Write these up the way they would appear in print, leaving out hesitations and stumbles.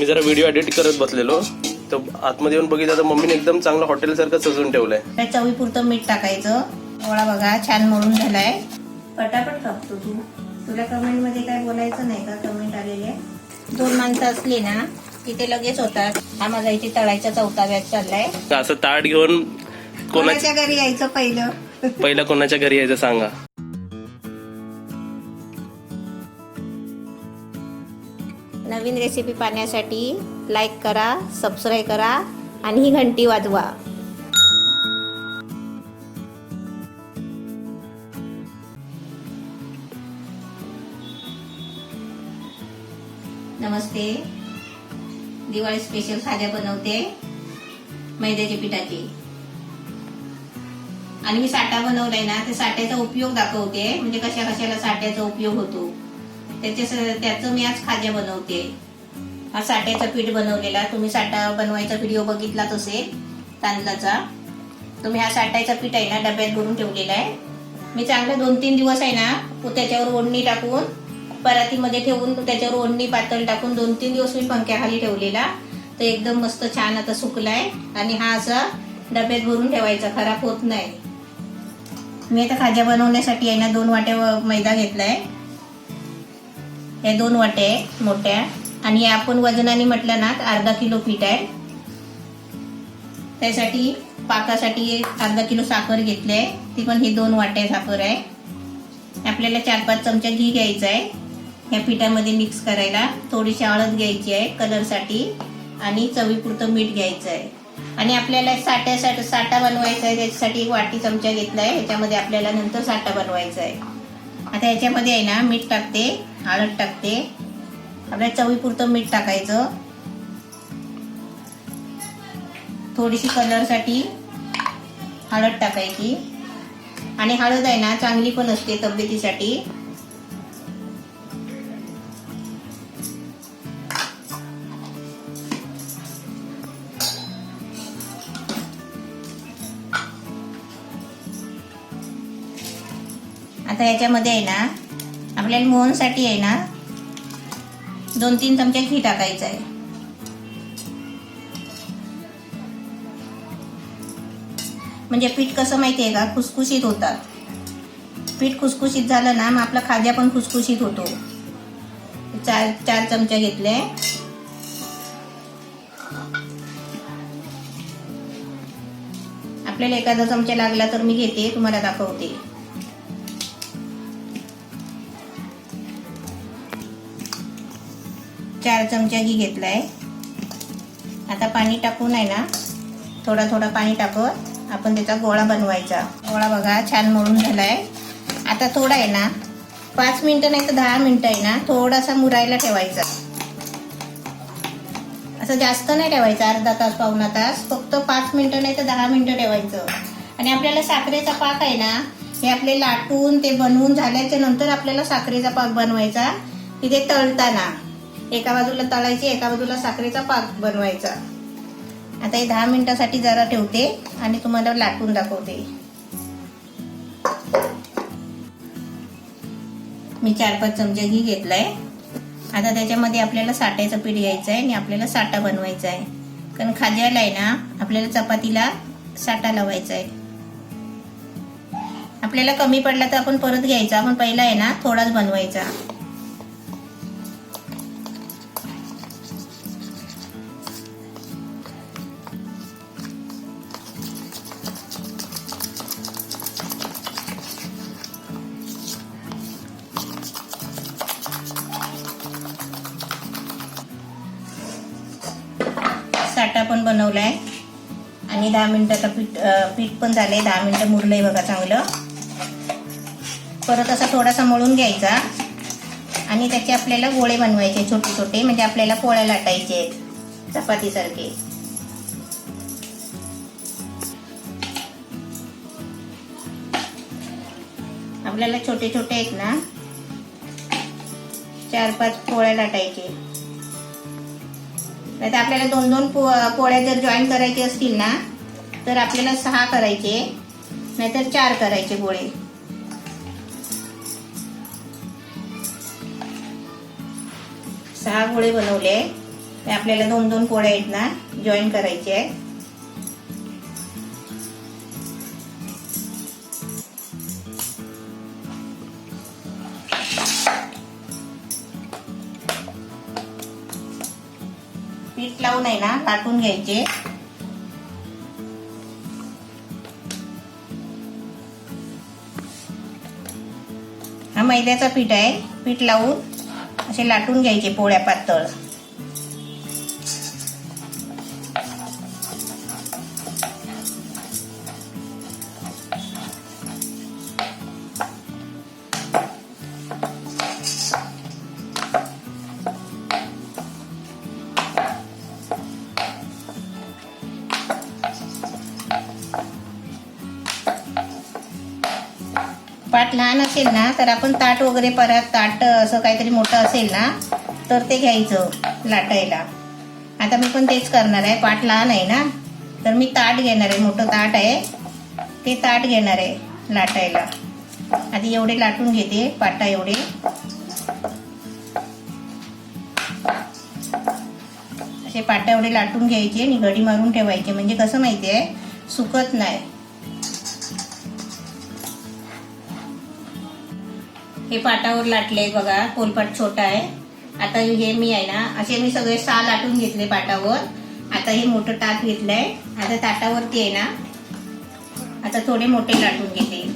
मी जरा video edit करत बसलेलो, तर आतमध्ये येऊन बघितलं तर मम्मीने एकदम चांगलं हॉटेल सारखं सजवून ठेवलंय. त्या चवीपुरतं मीठ टाकायचं. गोळा बघा छान मळून झालाय. पटापट कापतो तू. तुला कमेंट मध्ये काय बोलायचं नाही का? कमेंट आलेले 2 माणसं असली ना की ते लगेच होतात. हा माझा इथे तळायचा 4था बॅच चाललाय. असं ताट घेऊन कोणाच्या घरी यायचं पहिलं कोणाच्या घरी यायचं सांगा. नवीन रेसिपी पाहण्यासाठी लाईक करा, सबस्क्राईब करा आणि ही घंटी वाजवा. नमस्ते. दिवाळी स्पेशल खाद्य बनवते मैद्याच्या पिठाची. आणि मी साठा बनवलाय ना, त्या साठ्याचा उपयोग दाखवते, म्हणजे कशा कशाला साठ्याचा उपयोग होतो त्याचं मी आज खाद्य बनवते. हा साठ्याचा पीठ बनवलेला. तुम्ही साठा बनवायचा व्हिडिओ बघितलाच असेल तांदळाचा. तुम्ही हा साठायचा पीठ आहे ना डब्यात भरून ठेवलेला आहे. मी चांगले 2-3 दिवस आहे ना त्याच्यावर ओढणी टाकून परातीमध्ये ठेवून त्याच्यावर ओढणी पातळ टाकून 2-3 दिवस मी पंख्याखाली ठेवलेला. तर एकदम मस्त छान आता सुकलाय. आणि हा असा डब्यात भरून ठेवायचा, खराब होत नाही. मी आता खाज्या बनवण्यासाठी आहे ना 2 वाट्या मैदा घेतलाय. या 2 वाट्या मोठ्या. आणि आपण वजनाने म्हटलं ना अर्धा किलो पीठ आहे. त्यासाठी पाकासाठी अर्धा किलो साखर घेतली आहे. ती पण ही 2 वाट्या साखर आहे. आपल्याला 4-5 चमचा घी घ्यायचा आहे या पिठामध्ये मिक्स करायला. थोडीशी हळद घ्यायची आहे कलरसाठी आणि चवीपुरतं मीठ घ्यायचं आहे. आणि आपल्याला साठा बनवायचा आहे, त्याच्यासाठी 1 वाटी चमचा घेतला आहे. ह्याच्यामध्ये आपल्याला नंतर साठा बनवायचा आहे. आता ह्याच्यामध्ये आहे ना मीठ टाकते, हळद टाकते. आपल्याला चवीपुरतं मीठ टाकायचं. थोडीशी कलरसाठी हळद टाकायची. आणि हळद आहे ना चांगली पण असते तब्येतीसाठी. आता याच्यामध्ये आहे ना आपल्याला मोहनसाठी आहे ना 2-3 चमचे घी टाकायचं आहे. म्हणजे पीठ कसं माहितीये का, खुसखुशीत होतात. पीठ खुसखुशीत झालं ना मग आपला खाज्या पण खुसखुशीत होतो. 4 चमचे घेतले. आपल्याला एखादा चमचा लागला तर मी घेते, तुम्हाला दाखवते. चार चमचा घी घेतलाय. आता पाणी टाकून आहे ना थोडा पाणी टाकत आपण त्याचा गोळा बनवायचा. गोळा बघा छान मळून झालाय. आता थोडा आहे ना 5 मिनिटं नाही तर 10 मिनिटं आहे ना थोडासा मुरायला ठेवायचा. असं जास्त नाही ठेवायचं, अर्धा तास पाऊण तास, फक्त 5 मिनिटं नाही तर 10 मिनिटं ठेवायचं. आणि आपल्याला साखरेचा पाक आहे ना हे आपले लाटून ते बनवून झाल्याच्या नंतर आपल्याला साखरेचा पाक बनवायचा. तिथे तळताना एका बाजूला तळायची, एका बाजूला साखरेचा पाक बनवायचा. आता हे 10 मिनिटासाठी जरा ठेवते आणि तुम्हाला लाटून दाखवते. मी 4-5 चमचे घी घेतलाय. आता त्याच्यामध्ये आपल्याला साठ्याचं पीठ घ्यायचं आहे आणि आपल्याला साठा बनवायचा आहे. कारण खाज्याला आहे ना आपल्याला चपातीला साठा लावायचा आहे. आपल्याला कमी पडला तर आपण परत घ्यायचा, पण पहिला आहे ना थोडाच बनवायचा. साठा पण बनवलाय आणि 10 मिनिटाचा पीठ पण झालंय. 10 मिनिटं मुरलंय बघा चांगलं. परत असा थोडासा मळून घ्यायचा आणि त्याचे आपल्याला गोळे बनवायचे छोटे छोटे, म्हणजे आपल्याला पोळ्या लाटायचे आहेत चपातीसारखे. आपल्याला छोटे छोटे आहेत ना 4-5 पोळ्या लाटायचे. नाही तर आपल्याला 2-2 पोळ्या जर जॉईन करायचे असतील ना तर आपल्याला 6 करायचे, नाहीतर 4 करायचे गोळे. सहा गोळे बनवले. ते आपल्याला 2-2 पोळ्या आहेत ना जॉईन करायचे आहे. पीठ लावून आहे ना लाटून घ्यायचे. हा मैद्याचा पीठ आहे. पीठ लावून असे लाटून घ्यायचे पोळ्या पातळ. पाट लहान असेल ना तर आपण ताट वगैरे परत ताट असं काहीतरी मोठं असेल ना तर ते घ्यायचं लाटायला. आता मी पण तेच करणार आहे. पाट लहान आहे ना तर मी ताट घेणार आहे. मोठं ताट आहे ते ताट घेणार आहे लाटायला. आधी एवढे लाटून घेते पाटा एवढे. असे पाटा एवढे लाटून घ्यायचे आणि घडी मारून ठेवायचे. म्हणजे कसं माहिती आहे सुकत नाही. हे पाटावर लाटले बघा. पोलपाट छोटा आहे. आता हे मी आहे ना असे मी सगळे 6 लाटून घेतले पाटावर. आता हे मोठं ताट घेतलंय. आता ताटावरती आहे ना आता थोडे मोठे लाटून घेते.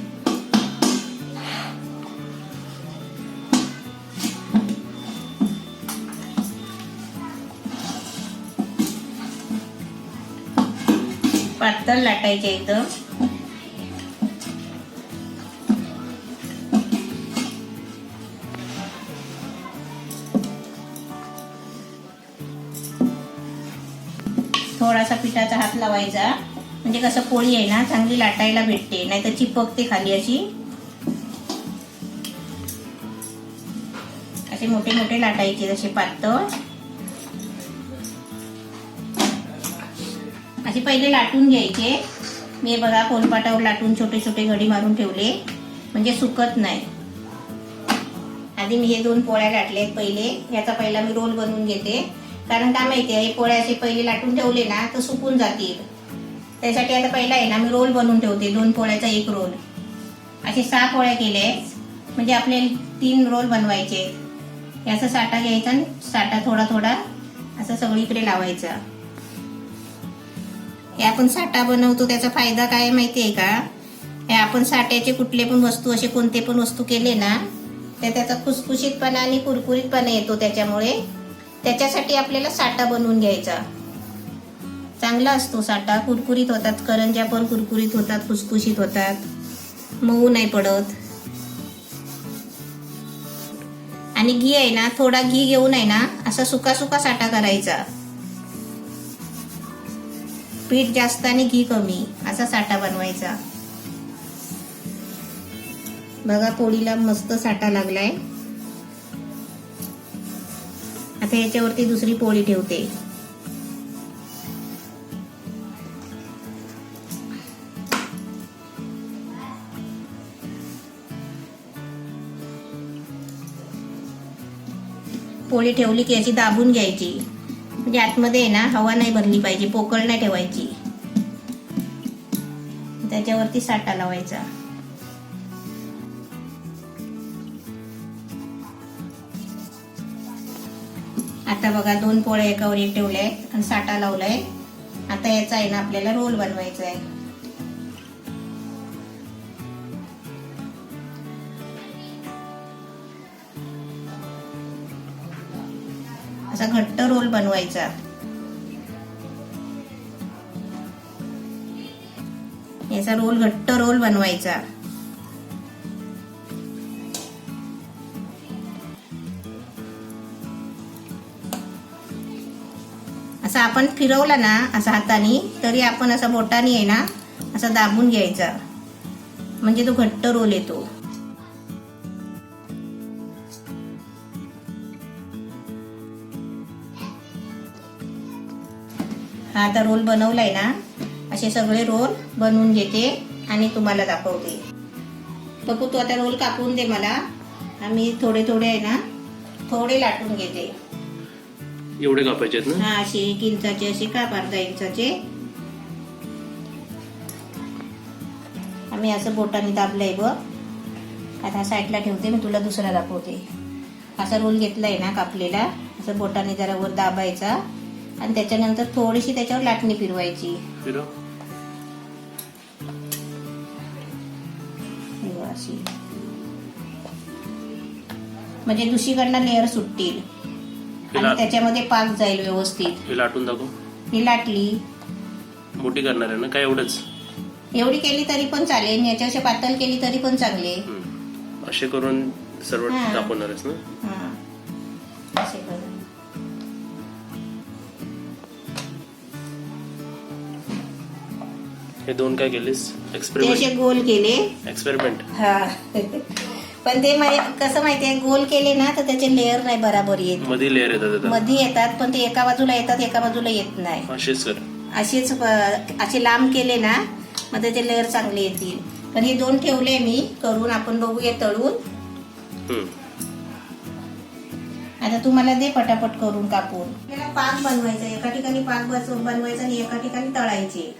पातळ लाटायचे एकदम. थोडासा पिठाचा हात लावायचा म्हणजे कसं पोळी आहे ना चांगली लाटायला भेटते. नाहीतर चिपकते खाली अशी. असे मोठे मोठे लाटायचे जसे पातळ. असे पहिले लाटून घ्यायचे. मी बघा पोलपाटावर लाटून छोटे छोटे घडी मारून ठेवले म्हणजे सुकत नाही. आधी मी हे 2 पोळ्या लाटलेत पहिले. याचा पहिला मी रोल बनवून घेते. कारण काय माहितीये हे पोळ्या असे पहिले लाटून ठेवले ना तर सुकून जातील. त्यासाठी आता पहिला आहे ना मी रोल बनवून ठेवते. 2 पोळ्याचा 1 रोल. असे 6 पोळ्या केले म्हणजे आपले 3 रोल बनवायचे. याचा साठा घ्यायचा आणि साठा थोडा थोडा असं सगळीकडे लावायचा. हे आपण साठा बनवतो त्याचा फायदा काय माहितीये का? हे आपण साठ्याचे कुठले पण वस्तू असे कोणते पण वस्तू केले ना तर त्याचा खुसखुशीतपणा आणि कुरकुरीतपणा येतो. त्याच्यासाठी आपल्याला साठा बनवून घ्यायचा. चांगला असतो साठा. कुरकुरीत होतात करंज्या पण कुरकुरीत होतात खुसखुशीत होतात. मऊ नाही पडत. आणि घी आहे ना थोडा घी घेऊन आहे ना असा सुका सुका साठा करायचा. पीठ जास्त आणि घी कमी असा साठा बनवायचा. बघा पोळीला मस्त साठा लागलाय. आता याच्यावरती दुसरी पोळी ठेवते. पोळी ठेवली की अशी दाबून घ्यायची म्हणजे आतमध्ये आहे ना हवा नाही भरली पाहिजे. पोकळ नाही ठेवायची. त्याच्यावरती साठा लावायचा. आता बघा 2 पोळ्या एकावर एक ठेवल्या आणि साठा लावलाय. आता याचा आहे ना आपल्याला रोल बनवायचा आहे. असा घट्ट रोल बनवायचा. याचा घट्ट रोल बनवायचा. असं आपण फिरवला ना असा हाताने तरी आपण असा बोटाने आहे ना असा दाबून घ्यायचा म्हणजे तो घट्ट रोल येतो. हा आता रोल बनवलाय ना असे सगळे रोल बनवून घेते आणि तुम्हाला दाखवते. पप्पू तू आता रोल कापून दे मला. आम्ही थोडे थोडे आहे ना थोडे लाटून घेते. एवढे कापायचे आहेत ना? हा, असे 1 इंचाचे असे काप, अर्धा इंचाचे. आम्ही असं बोटाने दाबलंय बघ. आता साईडला ठेवते, मी तुला दुसरा दाखवते. असा रोल घेतलाय ना कापलेला, असं बोटाने जरा वर दाबायचा आणि त्याच्यानंतर थोडीशी त्याच्यावर लाटणी फिरवायची. अशी, म्हणजे दुसरीकडनं लेअर सुटतील आणि त्याच्यामध्ये पाक जाईल व्यवस्थित. हे लाटून दाखव. ही लाटली. मोठी करणार आहे ना काय? एवढंच? एवढी केली तरी पण चालेल, याच्याशी पातळ केली तरी पण चांगले. असे करून सर्व दाखवणारच ना? हा, असे करून. हे 2 काय केलीस? ते एक्सपेरिमेंट. असे गोल केले. एक्सपेरिमेंट. हा. पण ते कसं माहितीये, गोल केले ना तर त्याचे लेअर नाही बराबर येत. मध्ये लेअर येतात. मध्ये येतात, पण ते एका बाजूला येतात, एका बाजूला येत नाही. असेच कर. असे लांब केले ना मग त्याचे लेअर चांगले येतील. पण हे 2 ठेवले मी करून, आपण बघूया तळून. आता तुम्हाला दे पटापट करून कापून. आपल्याला पाक बनवायचा, एका ठिकाणी पाक बनवायचा आणि एका ठिकाणी तळायचे.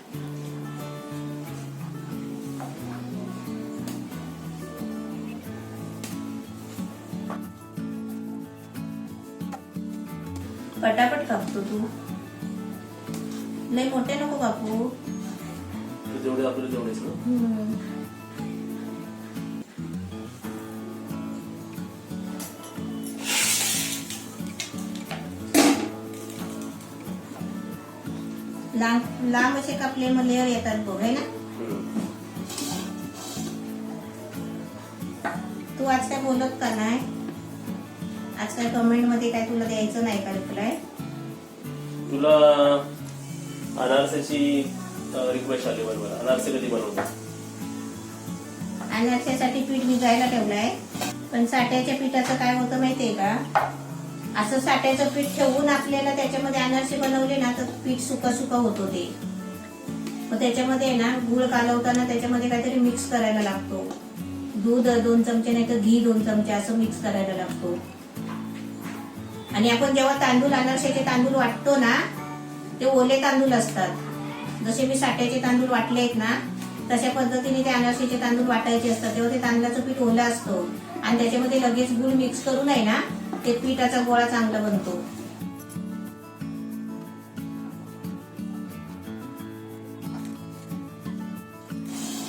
पटापट कापतो तू, लय मोठे नको कापू. जेवढे आपले तेवढेच ना? लांब असे कापले मग लेअर येतात बघ, है ना? तू आज काय बोलत का नाही? आज काय कमेंट मध्ये काय तुला द्यायचं नाही का रिप्लाय? तुला अनारसाची रिक्वेस्ट आली बरोबर. अनारसे कधी बनवतात? अनारशासाठी पीठ भिजायला ठेवलंय, पण साठ्याच्या पिठाचं काय होतं माहितीये का? असं साठ्याचं पीठ ठेवून आपल्याला त्याच्यामध्ये अनारसे बनवले ना तर पीठ सुका सुका होतो ते. मग त्याच्यामध्ये ना गुळ कालवताना त्याच्यामध्ये काहीतरी मिक्स करायला लागतो. दूध 2 चमचे नाही तर घी 2 चमचे असं मिक्स करायला लागतो. आणि आपण जेव्हा तांदूळ, अनारशाचे तांदूळ वाटतो ना, ते ओले तांदूळ असतात. जसे मी साठ्याचे तांदूळ वाटले आहेत ना तशा पद्धतीने ते अनारशाचे तांदूळ वाटायचे असतात. तेव्हा ते तांदळाचं पीठ ओलं असतं आणि त्याच्यामध्ये लगेच गुळ मिक्स करून आहे ना ते पिठाचा गोळा चांगला बनतो.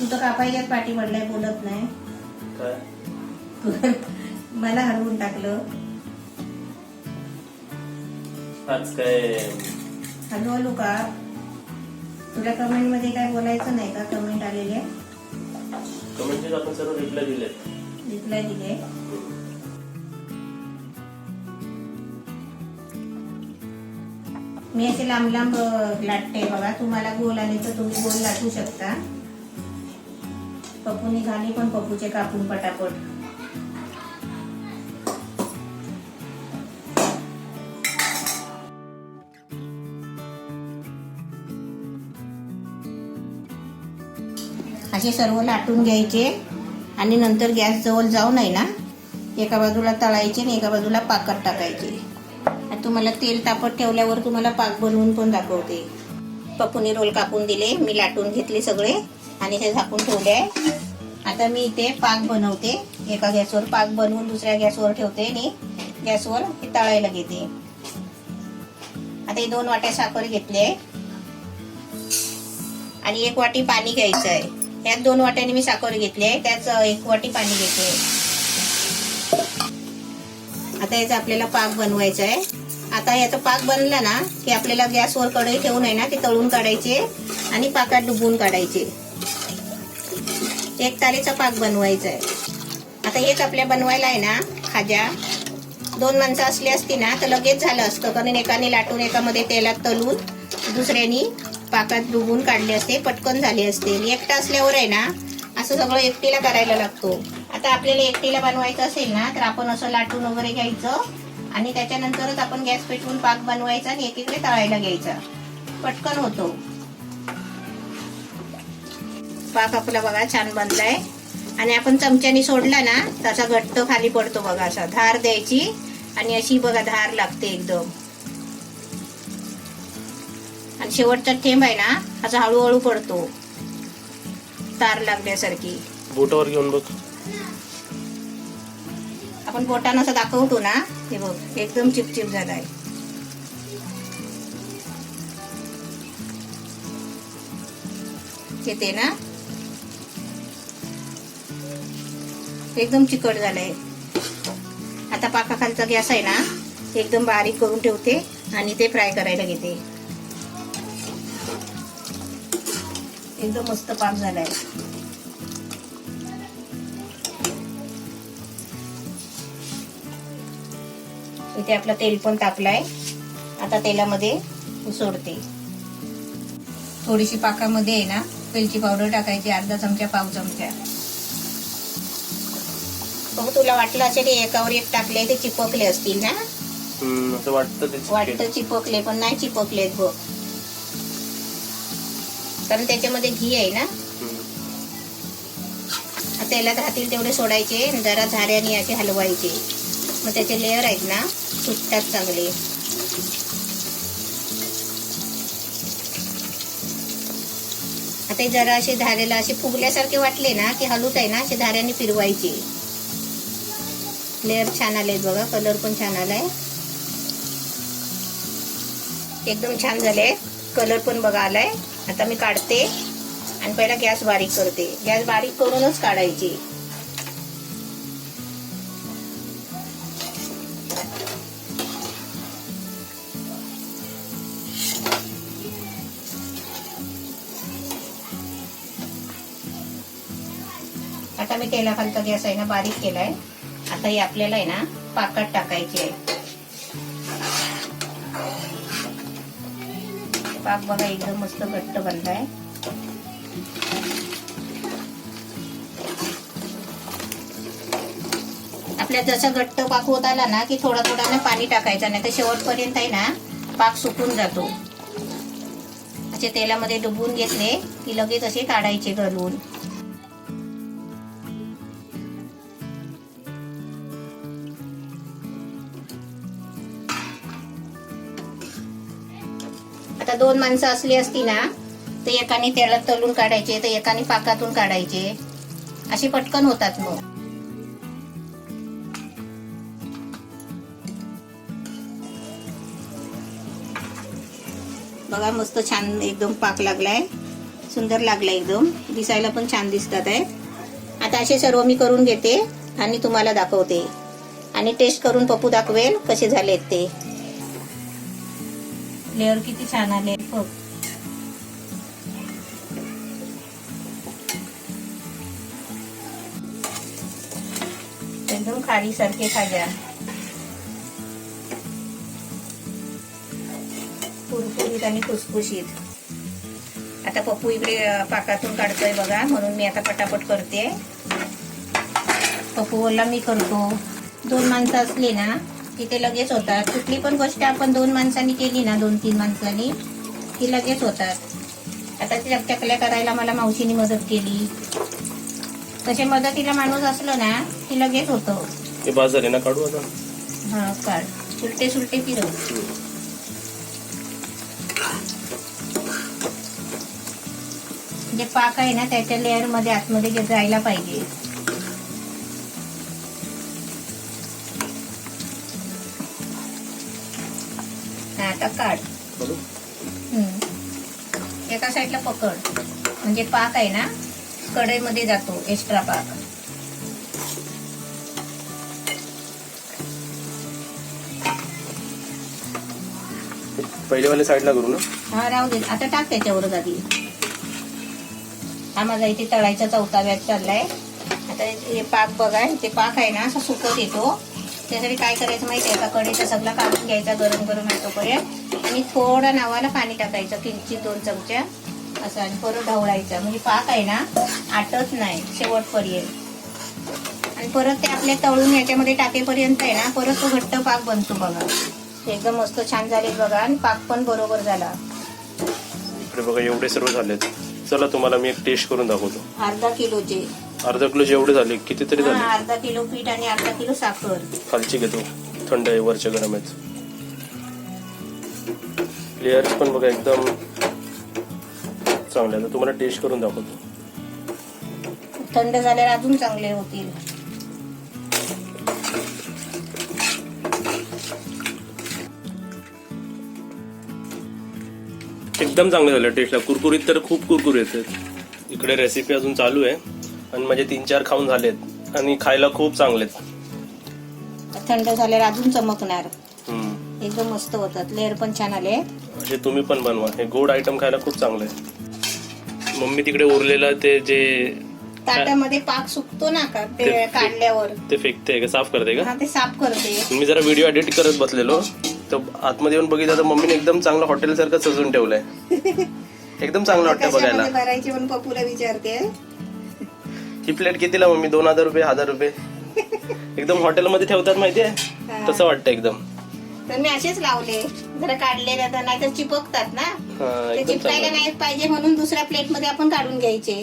तू तर कापायच्यात पाठी पडलाय, बोलत नाही. मला हरवून टाकलं. आज काय हलू का? तुला कमेंट मध्ये काय बोलायचं नाही का? कमेंट आलेले कमेंटचे आपण सर्व रिप्लाय दिले. मी असे लांब लांब लाटते बघा. तुम्हाला गोल आले तर तुम्ही गोल लाटू शकता. पप्पूने झाली पण पप्पूचे कापून पटापट. असे सर्व लाटून घ्यायचे आणि नंतर गॅस जवळ जाऊन आहे ना एका बाजूला तळायचे आणि एका बाजूला पाकात टाकायचे. तुम्हाला तेल तापत ठेवल्यावर तुम्हाला पाक बनवून पण दाखवते. पप्पूने रोल कापून दिले, मी लाटून घेतले सगळे आणि हे झाकून ठेवले आहे. आता मी इथे पाक बनवते. एका गॅसवर पाक बनवून दुसऱ्या गॅसवर ठेवते आणि गॅसवर हे तळायला घेते. आता हे 2 वाट्या साखर घेतली आहे आणि 1 वाटी पाणी घ्यायचं आहे. यात 2 वाट्याने मी साखर घेतली आहे, त्याच 1 वाटी पाणी घेते. आता याचा आपल्याला पाक बनवायचा आहे. आता याचा पाक बनला ना की आपल्याला गॅसवर कढई ठेवून आहे ना ते तळून काढायचे आणि पाकात डुबवून काढायचे. 1 तारीचा पाक बनवायचा आहे. आता हेच आपल्या बनवायला आहे ना खाज्या 2 माणसं असली असती ना तर लगेच झालं असतं, कारण एकाने लाटून एकामध्ये तेलात तळून दुसऱ्यानी पाकात डुबवून काढले असते, पटकन झाले असते. एकटा असल्यावर आहे ना असं सगळं एकटीला करायला लागतो. आता आपल्याला एकटीला बनवायचं असेल ना तर आपण असं लाटून वगैरे घ्यायचं आणि त्याच्यानंतरच आपण गॅस पेटवून पाक बनवायचा आणि एकीकडे तळायला घ्यायचा. पटकन होतो. पाक आपला बघा छान बनलाय आणि आपण चमच्याने सोडला ना तसा घट्ट खाली पडतो बघा. असा धार द्यायची आणि अशी बघा धार लागते एकदम. आणि शेवटचा थेंब आहे ना असा हळूहळू पडतो, तार लागल्यासारखी. बोटावर घेऊन बघ. आपण बोटानं असं दाखवतो ना, हे बघ एकदम चिपचिप झालाय. येते ना, एकदम चिकट झालंय. आता पाकाखालचा गॅस आहे ना एकदम बारीक करून ठेवते आणि ते फ्राय करायला घेते. एकदम मस्त पाक झालाय. इथे आपलं तेल पण तापलाय. आता तेलामध्ये सोडते. थोडीशी पाकामध्ये आहे ना वेलची पावडर टाकायची, अर्धा चमचा पाव चमचा. बघ तुला वाटलं असेल एकावर एक टाकले ते चिपकले असतील ना, असं वाटतं चिपकले, पण नाही चिपकलेत बघ, कारण त्याच्यामध्ये घी आहे ना. तेलात राहतील तेवढे सोडायचे, जरा झाऱ्याने असे हलवायचे, मग त्याचे लेअर आहेत ना सुटतात चांगले. आता जरा असे धारेला असे फुगल्यासारखे वाटले ना की हलूत आहे ना असे धाऱ्याने फिरवायचे. लेअर छान आले बघा, कलर पण छान आलाय, एकदम छान झाले. कलर पण बघा आलाय. आता मी काढते आणि पहिला गॅस बारीक करते. गॅस बारीक करूनच काढायची. आता मी तेलाखालचा गॅस आहे ना बारीक केलाय. आता हे आपल्याला आहे ना पाकात टाकायचे आहे. पाक बघा एकदम मस्त घट्ट बनलाय. आपल्या जसा घट्ट पाक होत आला ना की थोडा थोडा ना पाणी टाकायचं, नाही तर शेवटपर्यंत आहे ना पाक सुकून जातो. असे तेलामध्ये डुबवून घेतले की लगेच असे काढायचे घालून. आता 2 माणसं असली असती ना तर एकाने तेलात तळून काढायचे तर एकाने पाकातून काढायचे, असे पटकन होतात. मग बघा मस्त छान एकदम पाक लागलाय, सुंदर लागलाय, एकदम दिसायला पण छान दिसतात आहे. आता असे सर्व मी करून घेते आणि तुम्हाला दाखवते आणि टेस्ट करून पप्पू दाखवेल कसे झालेत ते. लेअर किती छान आले बघ. एकदम खारी सारखे खाज्या, कुरकुरीत आणि खुसखुशीत. आता पप्पू इकडे पाकातून काढतोय बघा, म्हणून मी आता पटापट करते. पप्पू बोलला मी करतो. 2 माणसं असली ना तिथे लगेच होतात. कुठली पण गोष्ट आपण 2 माणसांनी केली ना, 2-3 माणसांनी, ती लगेच होतात. आता त्या चकल्या करायला मला मावशीने मदत केली. तसे मदतीला माणूस असलो ना की लगेच होतं. ते बाजार आहे ना, काढू आता. हा काढ, सुलटे सुलटे फिरव. जे पाक आहे ना त्याच्या लेअर मध्ये आतमध्ये जायला पाहिजे. आता काढ. एका साईडला पकड, म्हणजे पाक आहे ना कढईमध्ये जातो एक्स्ट्रा पाक. पहिलेवाले साईडला करू ना. हा राहू दे, आता टाक त्याच्यावर आधी. हा माझा इथे तळायचा 4था बॅच चाललाय. आता हे पाक बघा, ते पाक आहे ना असा सुकत येतो. त्यासाठी काय करायचं माहिती आहे का, कढईचा सगळा काढून घ्यायचा गरम गरम येतोपर्यंत आणि थोडा नावाला पाणी टाकायचं, किंचित 2 चमचा असं, आणि परत ढवळायचं. म्हणजे पाक आहे ना आटत नाही शेवटपर्यंत. आणि परत ते आपल्या तळून याच्यामध्ये टाकेपर्यंत आहे ना परत तो घट्ट पाक बनतो बघा. एकदम मस्त छान झाले बघा, आणि पाक पण बरोबर झाला. इकडे बघा एवढे सर्व झालेत. चला तुम्हाला मी एक टेस्ट करून दाखवतो. अर्धा किलोचे एवढे झाले, कितीतरी झाले. अर्धा किलो पीठ आणि अर्धा किलो साखर. खालची घेतो, थंड आहे, वरच्या गरम आहेत. लेयर्स पण बघा एकदम चांगले. आता तुम्हाला टेस्ट करून दाखवतो. थंड झाल्यावर अजून चांगले होतील. एकदम चांगले झाले टेस्टला. कुरकुरीत तर खूप कुरकुरीत आहेत. इकडे रेसिपी अजून चालू आहे आणि माझे 3-4 खाऊन झालेत आणि खायला खूप चांगलेत. थंड झाल्यावर अजून चमकणार. हम्म. एकदम मस्त होतात. लेअर पण छान आले. असे तुम्ही पण बनवा. हे गोड आयटम खायला खूप चांगलं आहे. मम्मी तिकडे उरलेलं ते जे ताटामध्ये पाक सुकतो ना का ते काढल्यावर ते फेकते का साफ करते का? हा, ते साफ करते. मी जरा व्हिडिओ एडिट करत बसलेलो तर आतमध्ये येऊन बघितलं तर मम्मीने एकदम चांगलं हॉटेल सारखं सजून ठेवलंय. एकदम चांगलं वाटतं बघायला. कशामध्ये भरायची पण पप्पूला विचारते. ही प्लेट कितीला मम्मी? 2000 रुपये, 1000 रुपये. एकदम हॉटेलमध्ये ठेवतात माहितीये, तसं वाटतं एकदम. तर मी असेच लावले. जरा काढले जातात नाहीतर चिपकतात ना. हा, ते एकदम चिपकायला चांगलं. नाही पाहिजे म्हणून दुसऱ्या प्लेट मध्ये आपण काढून घ्यायचे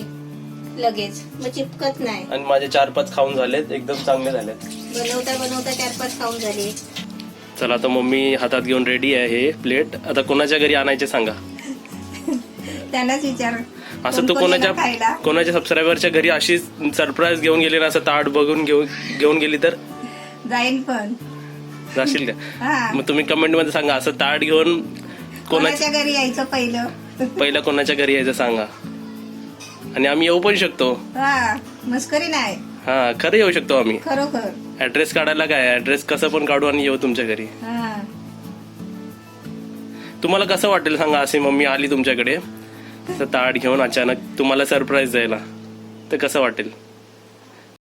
लगेच, मग चिपकत नाही. आणि माझे 4-5 खाऊन झालेत. एकदम चांगले झालेत. बनवता 4-5 खाऊन झाले. चला आता मम्मी हातात घेऊन रेडी आहे हे प्लेट. आता कोणाच्या घरी आणायचे सांगा. त्यांनाच विचार. असं तू कोणाच्या सबस्क्रायबरच्या घरी अशी सरप्राईज घेऊन गेली ना, असं ताट बघून घेऊन गेली तर जाईल पण. जाशील का? हा, मग तुम्ही कमेंट मध्ये सांगा असं ताट घेऊन कोणाच्या घरी यायचं पहिलं कोणाच्या घरी यायचं सांगा. आणि आम्ही येऊ पण शकतो. हा, मस्करी नाही, हा खरं येऊ शकतो आम्ही. खरोखर. ऍड्रेस काढायला काय, ऍड्रेस कसं पण काढू आणि येऊ तुमच्या घरी. हा, तुम्हाला कसं वाटेल सांगा अशी मम्मी आली तुमच्याकडे ताट घेऊन अचानक तुम्हाला सरप्राईज द्यायला, तर कसं वाटेल?